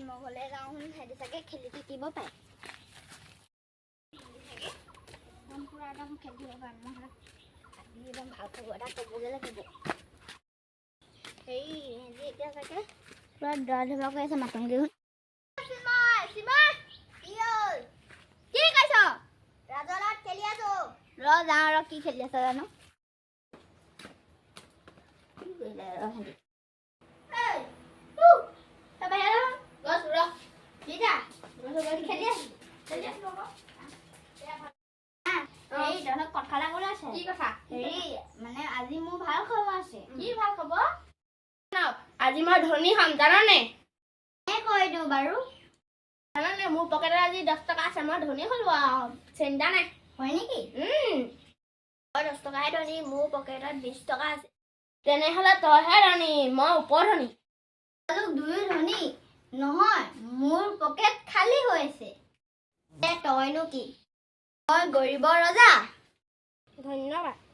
মই ঘৰলৈ যাওঁ সিহঁতি চাগে খেলি থাকিব পাৰে পুৰা একদম খেলিব পাৰে নহ'লে একদম ভাল খবৰ এটা ক'বগৈ লাগিব হেৰি সিহঁতি এতিয়া চাগে পুৰা দৰা ধৰা কৰি আছে মাতংগী কি কৈছ ৰাজলত খেলি আছো যাওঁ কি খেলি আছ জানো আজি মোৰ ভাল খবৰ আছে কি ভাল খবৰ আজি মই ধনী হম জানানে কৈ দিওঁ বাৰু জানানে মোৰ পকেটত আজি 10 টকা আছে মই ধনী হলো চিন্তা নাই হয় নেকি 10 টকাহে ধনী মোৰ পকেটত 20 টকা আছে তেনেহ'লে তইহে ধনী মই ওপৰ ধনী দুয়ো ধনী নহয় মোৰ পকেট খালী হৈ আছে তইনো কি মই গৰীবৰ ৰজা ধন্যবাদ